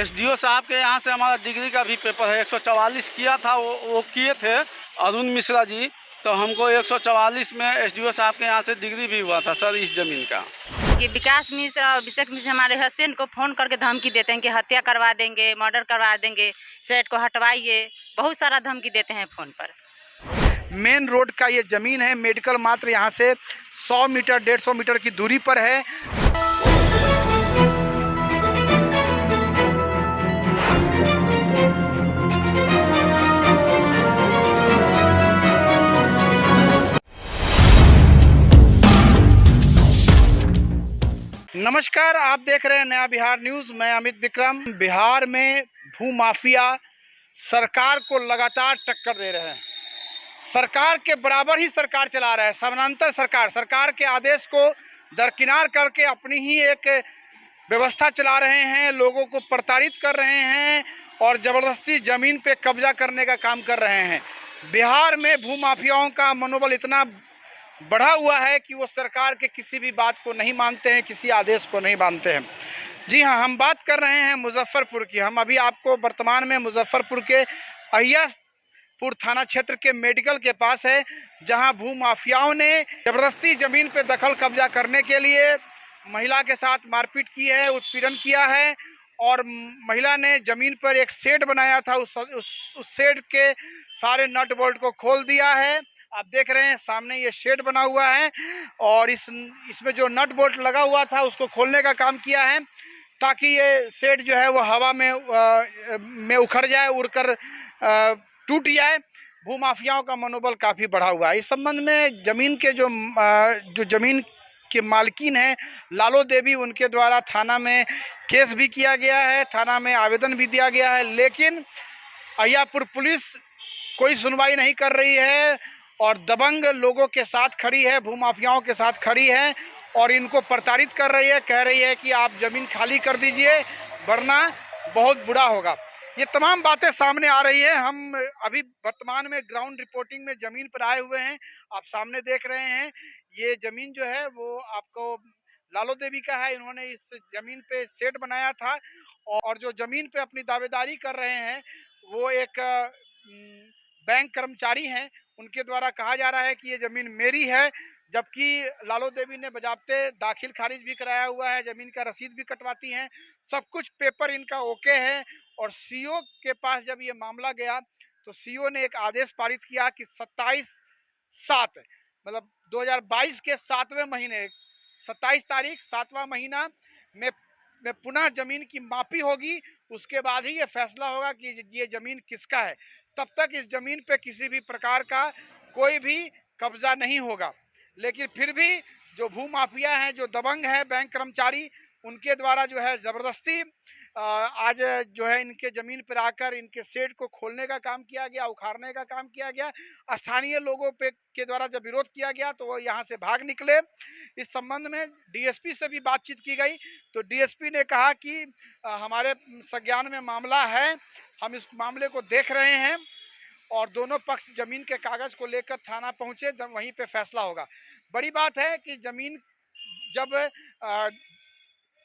SDO साहब के यहाँ से हमारा डिग्री का भी पेपर है। 144 किया था, वो किए थे अरुण मिश्रा जी, तो हमको 144 में एसडीओ साहब के यहाँ से डिग्री भी हुआ था सर इस ज़मीन का। कि विकास मिश्र और अभिषेक मिश्र हमारे हस्बैंड को फ़ोन करके धमकी देते हैं कि हत्या करवा देंगे, मर्डर करवा देंगे, सेट को हटवाइए, बहुत सारा धमकी देते हैं फ़ोन पर। मेन रोड का ये ज़मीन है। मेडिकल मात्र यहाँ से 100 मीटर 150 मीटर की दूरी पर है। नमस्कार, आप देख रहे हैं नया बिहार न्यूज़। मैं अमित विक्रम। बिहार में भू माफिया सरकार को लगातार टक्कर दे रहे हैं। सरकार के बराबर ही सरकार चला रहा है। समानांतर सरकार के आदेश को दरकिनार करके अपनी ही एक व्यवस्था चला रहे हैं, लोगों को प्रताड़ित कर रहे हैं और ज़बरदस्ती ज़मीन पे कब्जा करने का काम कर रहे हैं। बिहार में भू माफियाओं का मनोबल इतना बढ़ा हुआ है कि वो सरकार के किसी भी बात को नहीं मानते हैं, किसी आदेश को नहीं मानते हैं। जी हाँ, हम बात कर रहे हैं मुजफ्फरपुर की। हम अभी आपको वर्तमान में मुजफ्फरपुर के अहियापुर थाना क्षेत्र के मेडिकल के पास है, जहां भू माफियाओं ने ज़बरदस्ती ज़मीन पे दखल कब्जा करने के लिए महिला के साथ मारपीट की है, उत्पीड़न किया है और महिला ने ज़मीन पर एक शेड बनाया था, उस शेड के सारे नट बोल्ट को खोल दिया है। आप देख रहे हैं सामने ये शेड बना हुआ है और इसमें जो नट बोल्ट लगा हुआ था उसको खोलने का काम किया है, ताकि ये शेड जो है वो हवा में उखड़ जाए, उड़कर टूट जाए। भूमाफियाओं का मनोबल काफ़ी बढ़ा हुआ है। इस संबंध में ज़मीन के जो ज़मीन के मालकिन हैं लालो देवी, उनके द्वारा थाना में केस भी किया गया है, थाना में आवेदन भी दिया गया है, लेकिन अहियापुर पुलिस कोई सुनवाई नहीं कर रही है और दबंग लोगों के साथ खड़ी है, भूमाफियाओं के साथ खड़ी है और इनको प्रताड़ित कर रही है। कह रही है कि आप ज़मीन खाली कर दीजिए वरना बहुत बुरा होगा। ये तमाम बातें सामने आ रही है। हम अभी वर्तमान में ग्राउंड रिपोर्टिंग में ज़मीन पर आए हुए हैं। आप सामने देख रहे हैं ये ज़मीन जो है वो आपको लालो देवी का है। इन्होंने इस ज़मीन पे शेड बनाया था और जो ज़मीन पे अपनी दावेदारी कर रहे हैं वो एक बैंक कर्मचारी हैं। उनके द्वारा कहा जा रहा है कि ये ज़मीन मेरी है, जबकि लालो देवी ने बजाबते दाखिल खारिज भी कराया हुआ है, ज़मीन का रसीद भी कटवाती हैं, सब कुछ पेपर इनका ओके है। और सीओ के पास जब ये मामला गया तो सीओ ने एक आदेश पारित किया कि 27/7 मतलब 2022 के 7वें महीने 27 तारीख 7वां महीना में पुनः ज़मीन की मापी होगी। उसके बाद ही ये फैसला होगा कि ये ज़मीन किसका है। तब तक इस ज़मीन पे किसी भी प्रकार का कोई भी कब्ज़ा नहीं होगा। लेकिन फिर भी जो भू माफिया हैं, जो दबंग हैं बैंक कर्मचारी, उनके द्वारा जो है ज़बरदस्ती आज जो है इनके ज़मीन पर आकर इनके शेड को खोलने का काम किया गया, उखाड़ने का काम किया गया। स्थानीय लोगों के द्वारा जब विरोध किया गया तो वो यहाँ से भाग निकले। इस संबंध में डीएसपी से भी बातचीत की गई तो डीएसपी ने कहा कि हमारे संज्ञान में मामला है, हम इस मामले को देख रहे हैं और दोनों पक्ष ज़मीन के कागज़ को लेकर थाना पहुँचे, वहीं पे फैसला होगा। बड़ी बात है कि जब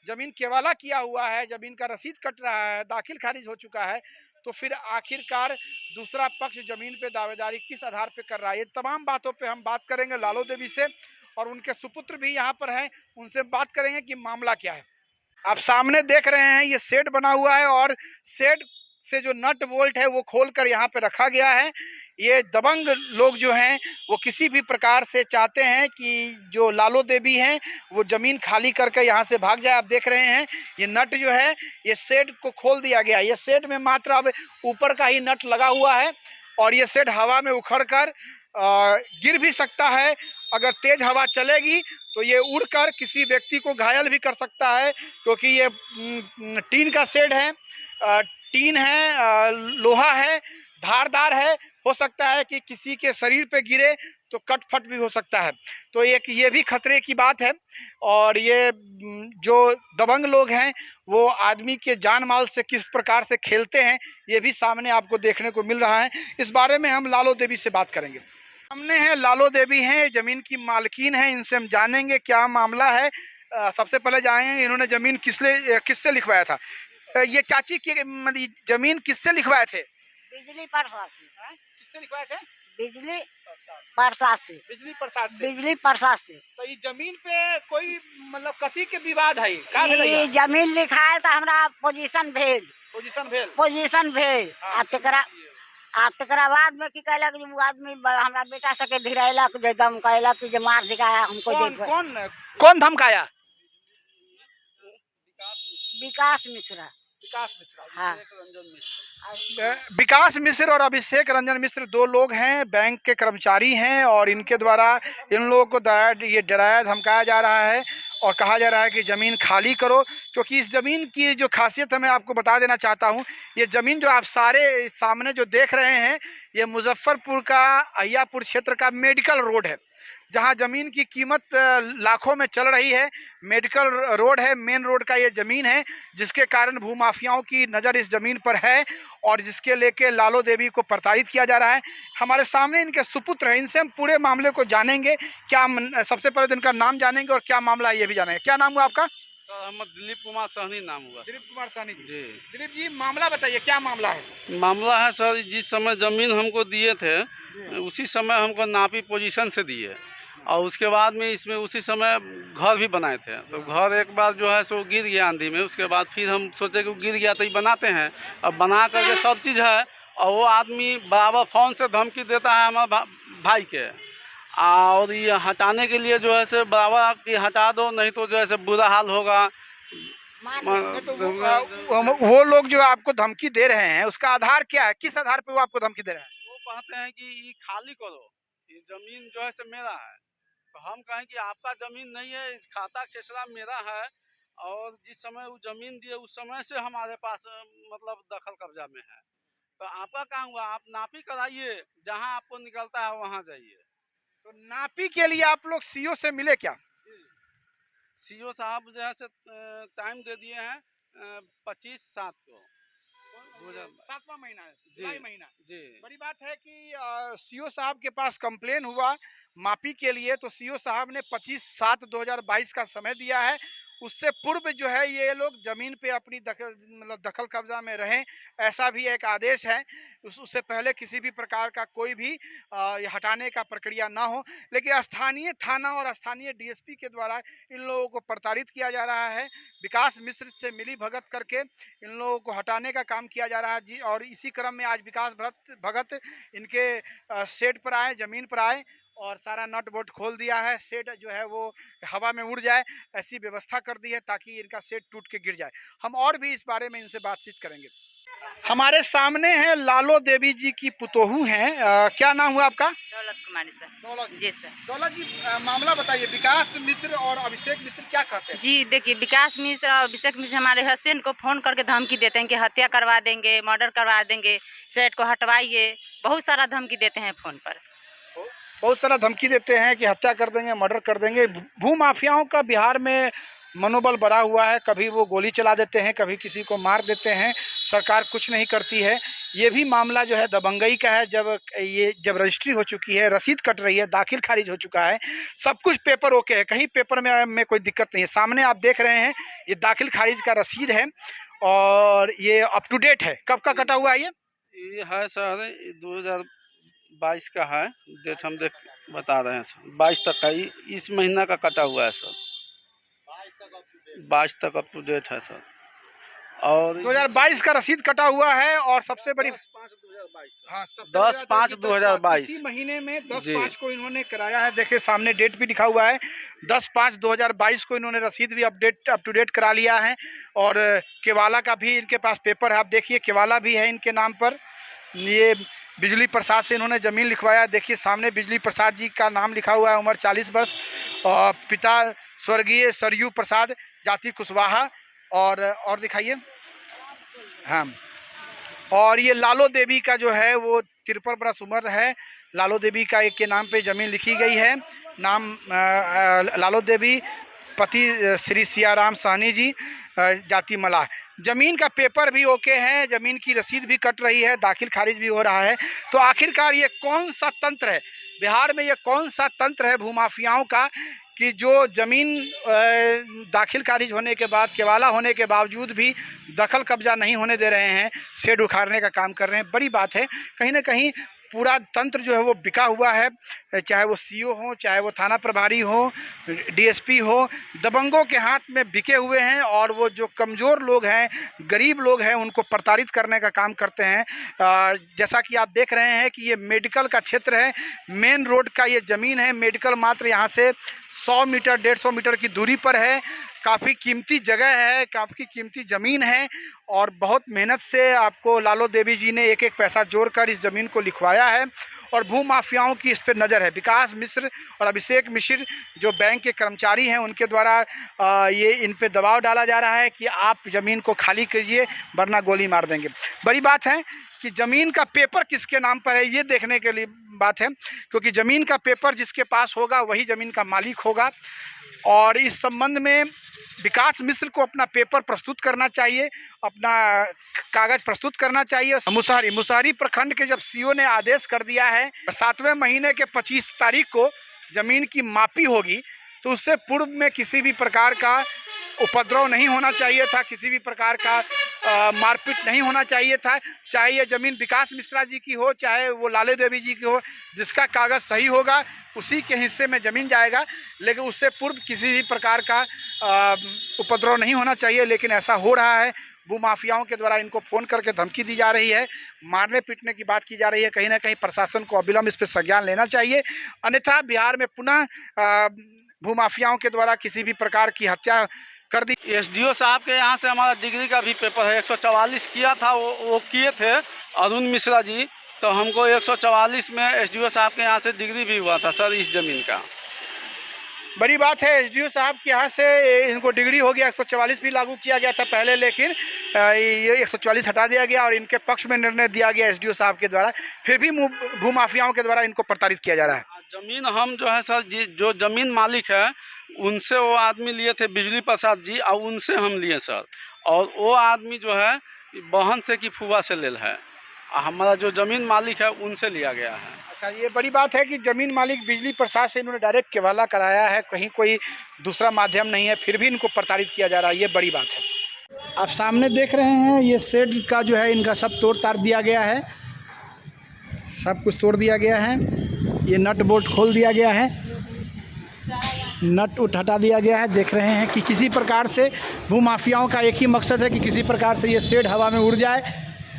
ज़मीन केवाला किया हुआ है, ज़मीन का रसीद कट रहा है, दाखिल खारिज हो चुका है, तो फिर आखिरकार दूसरा पक्ष ज़मीन पे दावेदारी किस आधार पे कर रहा है। ये तमाम बातों पे हम बात करेंगे लालो देवी से और उनके सुपुत्र भी यहाँ पर हैं, उनसे बात करेंगे कि मामला क्या है। आप सामने देख रहे हैं ये शेड बना हुआ है और शेड से जो नट बोल्ट है वो खोलकर यहाँ पे रखा गया है। ये दबंग लोग जो हैं वो किसी भी प्रकार से चाहते हैं कि जो लालो देवी हैं वो ज़मीन खाली करके यहाँ से भाग जाए। आप देख रहे हैं ये नट जो है ये शेड को खोल दिया गया। ये शेड में मात्र अब ऊपर का ही नट लगा हुआ है और ये शेड हवा में उखड़कर गिर भी सकता है। अगर तेज़ हवा चलेगी तो ये उड़कर किसी व्यक्ति को घायल भी कर सकता है, क्योंकि ये टीन का शेड है, टीन है, लोहा है, धारदार है। हो सकता है कि किसी के शरीर पे गिरे तो कट फट भी हो सकता है। तो एक ये भी खतरे की बात है और ये जो दबंग लोग हैं वो आदमी के जान माल से किस प्रकार से खेलते हैं ये भी सामने आपको देखने को मिल रहा है। इस बारे में हम लालो देवी से बात करेंगे। सामने है लालो देवी हैं, ज़मीन की मालकिन हैं, इनसे हम जानेंगे क्या मामला है। सबसे पहले जाएंगे इन्होंने ज़मीन किससे लिखवाया था। ये चाची की मतलब जमीन किससे लिखवाए थे? बिजली प्रसाद से। किससे लिखवाए थे? बिजली प्रसाद से। बिजली प्रसाद से। बिजली प्रसाद से। तो ये जमीन पे कोई मतलब कथी के विवाद है? का भेलै ये है? जमीन लिखायल तो हमरा पोजीशन भेल। पोजीशन भेल। पोजीशन भेल। हाँ। आ तकरा बाद में की कहलक जे वो आदमी हमरा बेटा सके धिरैलक, जे दम कहलक कि जे मार झिकाया हमको। कौन धमकाया? विकास मिश्रा। विकास मिश्रा। हाँ। विकास मिश्र और अभिषेक रंजन मिश्र 2 लोग हैं, बैंक के कर्मचारी हैं और इनके द्वारा इन लोगों को डराया धमकाया जा रहा है और कहा जा रहा है कि ज़मीन खाली करो। क्योंकि इस ज़मीन की जो खासियत है मैं आपको बता देना चाहता हूँ। ये ज़मीन जो आप सारे सामने जो देख रहे हैं, ये मुजफ्फरपुर का अहियापुर क्षेत्र का मेडिकल रोड है, जहां ज़मीन की कीमत लाखों में चल रही है। मेडिकल रोड है, मेन रोड का ये ज़मीन है, जिसके कारण भूमाफियाओं की नज़र इस ज़मीन पर है और जिसके लेके लालो देवी को प्रताड़ित किया जा रहा है। हमारे सामने इनके सुपुत्र हैं, इनसे हम पूरे मामले को जानेंगे। सबसे पहले तो इनका नाम जानेंगे और क्या मामला है ये भी जानेंगे। क्या नाम हुआ आपका? सर हमारे दिलीप कुमार सहनी नाम हुआ। दिलीप कुमार सहनी जी। दिलीप जी, मामला बताइए, क्या मामला है? मामला है सर, जिस समय ज़मीन हमको दिए थे उसी समय हमको नापी पोजीशन से दिए और उसके बाद में इसमें उसी समय घर भी बनाए थे। तो घर एक बार जो है सो गिर गया आंधी में। उसके बाद फिर हम सोचे कि गिर गया तो ये बनाते हैं। अब बना करके सब चीज़ है और वो आदमी बराबर फ़ोन से धमकी देता है हमारे भाई के, और ये हटाने के लिए जो है से बराबर कि हटा दो, नहीं तो जो है से बुरा हाल होगा। वो लोग जो आपको धमकी दे रहे हैं उसका आधार क्या है? किस आधार पे वो आपको धमकी दे रहे हैं? वो कहते हैं कि ये खाली करो, ये ज़मीन जो है से मेरा है। तो हम कहें कि आपका ज़मीन नहीं है, खाता खेसरा मेरा है और जिस समय वो ज़मीन दिए उस समय से हमारे पास मतलब दखल कब्जा में है। तो आपका कहाँ हुआ? आप नापी कराइए, जहाँ आपको निकलता है वहाँ जाइए। तो नापी के लिए आप लोग सीओ से मिले क्या? सीओ साहब जो है से टाइम दे दिए हैं 25/7 को 7वां महीना है, जुलाई महीना। जी। बड़ी बात है कि सीओ साहब के पास कंप्लेन हुआ मापी के लिए, तो सीओ साहब ने 25/7/2022 का समय दिया है। उससे पूर्व जो है ये लोग ज़मीन पे अपनी दखल कब्जा में रहें, ऐसा भी एक आदेश है। उससे पहले किसी भी प्रकार का कोई भी हटाने का प्रक्रिया ना हो। लेकिन स्थानीय थाना और स्थानीय डीएसपी के द्वारा इन लोगों को प्रताड़ित किया जा रहा है। विकास मिश्र से मिली भगत करके इन लोगों को हटाने का काम किया जा रहा है जी। और इसी क्रम में आज विकास भगत इनके शेड पर आए, ज़मीन पर आए और सारा नट बोल्ट खोल दिया है। शेड जो है वो हवा में उड़ जाए ऐसी व्यवस्था कर दी है ताकि इनका शेड टूट के गिर जाए। हम और भी इस बारे में इनसे बातचीत करेंगे। हमारे सामने है लालो देवी जी की पुतोहू हैं। क्या नाम हुआ आपका? दौलत कुमारी सर। दौलत जी सर। दौलत जी, मामला बताइए। विकास मिश्र और अभिषेक मिश्र क्या कहते हैं? जी देखिए, विकास मिश्र और अभिषेक मिश्र हमारे हस्बैंड को फ़ोन करके धमकी देते हैं कि हत्या करवा देंगे, मर्डर करवा देंगे, सेट को हटवाइए, बहुत सारा धमकी देते हैं फ़ोन पर। बहुत सारा धमकी देते हैं कि हत्या कर देंगे, मर्डर कर देंगे। भू माफियाओं का बिहार में मनोबल बढ़ा हुआ है। कभी वो गोली चला देते हैं, कभी किसी को मार देते हैं, सरकार कुछ नहीं करती है। ये भी मामला जो है दबंगई का है। जब रजिस्ट्री हो चुकी है, रसीद कट रही है, दाखिल खारिज हो चुका है, सब कुछ पेपर ओके है, कहीं पेपर में कोई दिक्कत नहीं है। सामने आप देख रहे हैं ये दाखिल खारिज का रसीद है और ये अप टू डेट है। कब का कटा हुआ है ये है सर 2022 का है, डेट हम बता रहे हैं सर। 22 तक का, इस महीना का कटा हुआ है सर। 22 तक अप टू डेट है सर। और 2022 का रसीद कटा हुआ है और सबसे बड़ी 10/5/2022। हाँ, 10/5/2022 इसी महीने में 10/5 को इन्होंने कराया है। देखिए सामने डेट भी लिखा हुआ है, 10/5/2022 को इन्होंने रसीद भी अप टू डेट करा लिया है। और केवाला का भी इनके पास पेपर है, आप देखिए केवाला भी है इनके नाम पर। ये बिजली प्रसाद से इन्होंने ज़मीन लिखवाया। देखिए सामने बिजली प्रसाद जी का नाम लिखा हुआ है, उम्र 40 वर्ष और पिता स्वर्गीय सरयू प्रसाद, जाति कुशवाहा। और दिखाइए। हाँ, और ये लालो देवी का जो है वो 53 बरस उम्र है। लालो देवी का एक के नाम पे ज़मीन लिखी गई है। नाम लालो देवी, पति श्री सियाराम सहनी जी, जाति मलाह। ज़मीन का पेपर भी ओके है, ज़मीन की रसीद भी कट रही है, दाखिल खारिज भी हो रहा है। तो आखिरकार ये कौन सा तंत्र है बिहार में ये कौन सा तंत्र है भूमाफियाओं का कि जो ज़मीन दाखिल खारिज होने के बाद, केवाला होने के बावजूद भी दखल कब्जा नहीं होने दे रहे हैं, शेड उखाड़ने का काम कर रहे हैं। बड़ी बात है, कहीं ना कहीं पूरा तंत्र जो है वो बिका हुआ है, चाहे वो सीओ हो, चाहे वो थाना प्रभारी हो, डीएसपी हो, दबंगों के हाथ में बिके हुए हैं। और वो जो कमज़ोर लोग हैं, गरीब लोग हैं, उनको प्रताड़ित करने का काम करते हैं। जैसा कि आप देख रहे हैं कि ये मेडिकल का क्षेत्र है, मेन रोड का ये ज़मीन है। मेडिकल मात्र यहाँ से 100 मीटर 150 मीटर की दूरी पर है। काफ़ी कीमती जगह है, काफ़ी कीमती ज़मीन है और बहुत मेहनत से आपको लालो देवी जी ने एक एक पैसा जोड़कर इस ज़मीन को लिखवाया है। और भूमाफियाओं की इस पर नज़र है। विकास मिश्र और अभिषेक मिश्र जो बैंक के कर्मचारी हैं, उनके द्वारा ये इन पे दबाव डाला जा रहा है कि आप ज़मीन को खाली कीजिए वरना गोली मार देंगे। बड़ी बात है कि ज़मीन का पेपर किसके नाम पर है ये देखने के लिए बात है, क्योंकि ज़मीन का पेपर जिसके पास होगा वही ज़मीन का मालिक होगा। और इस संबंध में विकास मिश्र को अपना पेपर प्रस्तुत करना चाहिए, अपना कागज़ प्रस्तुत करना चाहिए। मुसहरी प्रखंड के जब सीओ ने आदेश कर दिया है 7वें महीने के 25 तारीख को ज़मीन की मापी होगी, तो उससे पूर्व में किसी भी प्रकार का उपद्रव नहीं होना चाहिए था, किसी भी प्रकार का मारपीट नहीं होना चाहिए था। चाहे ये ज़मीन विकास मिश्रा जी की हो, चाहे वो लाले देवी जी की हो, जिसका कागज़ सही होगा उसी के हिस्से में ज़मीन जाएगा। लेकिन उससे पूर्व किसी भी प्रकार का उपद्रव नहीं होना चाहिए। लेकिन ऐसा हो रहा है, भूमाफियाओं के द्वारा इनको फ़ोन करके धमकी दी जा रही है, मारने पीटने की बात की जा रही है। कहीं ना कहीं प्रशासन को अविलंब इस पर संज्ञान लेना चाहिए, अन्यथा बिहार में पुनः भूमाफियाओं के द्वारा किसी भी प्रकार की हत्या कर दी। एसडीओ साहब के यहाँ से हमारा डिग्री का भी पेपर है, 144 किया था, वो किए थे अरुण मिश्रा जी। तो हमको 144 में एसडीओ साहब के यहाँ से डिग्री भी हुआ था सर इस ज़मीन का। बड़ी बात है, एसडीओ साहब के यहाँ से इनको डिग्री हो गया। 144 भी लागू किया गया था पहले, लेकिन ये 144 हटा दिया गया और इनके पक्ष में निर्णय दिया गया एसडीओ साहब के द्वारा। फिर भी भूमाफियाओं के द्वारा इनको प्रताड़ित किया जा रहा है। ज़मीन हम जो है सर जो ज़मीन मालिक है उनसे वो आदमी लिए थे बिजली प्रसाद जी, और उनसे हम लिए सर। और वो आदमी जो है बहन से की फुआ से लेल है, हमारा जो ज़मीन मालिक है उनसे लिया गया है। अच्छा, ये बड़ी बात है कि ज़मीन मालिक बिजली प्रसाद से इन्होंने डायरेक्ट केवाला कराया है, कहीं कोई दूसरा माध्यम नहीं है, फिर भी इनको प्रताड़ित किया जा रहा है। ये बड़ी बात है। आप सामने देख रहे हैं ये शेड का जो है इनका सब तोड़ ताड़ दिया गया है, सब कुछ तोड़ दिया गया है। ये नट बोल्ट खोल दिया गया है, नट उठ हटा दिया गया है। देख रहे हैं कि किसी प्रकार से भूमाफियाओं का एक ही मकसद है कि किसी प्रकार से ये शेड हवा में उड़ जाए।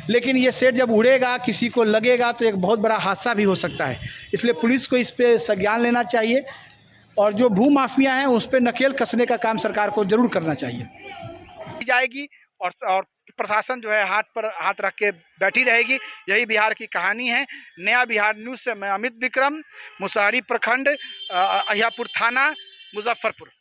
लेकिन ये शेड जब उड़ेगा, किसी को लगेगा तो एक बहुत बड़ा हादसा भी हो सकता है। इसलिए पुलिस को इस पे संज्ञान लेना चाहिए और जो भूमाफिया हैं उस पर नकेल कसने का काम सरकार को जरूर करना चाहिए जाएगी। और प्रशासन जो है हाथ पर हाथ रख के बैठी रहेगी। यही बिहार की कहानी है। नया बिहार न्यूज़ से मैं अमित विक्रम, मुसहरी प्रखंड, अहियापुर थाना, मुजफ्फरपुर।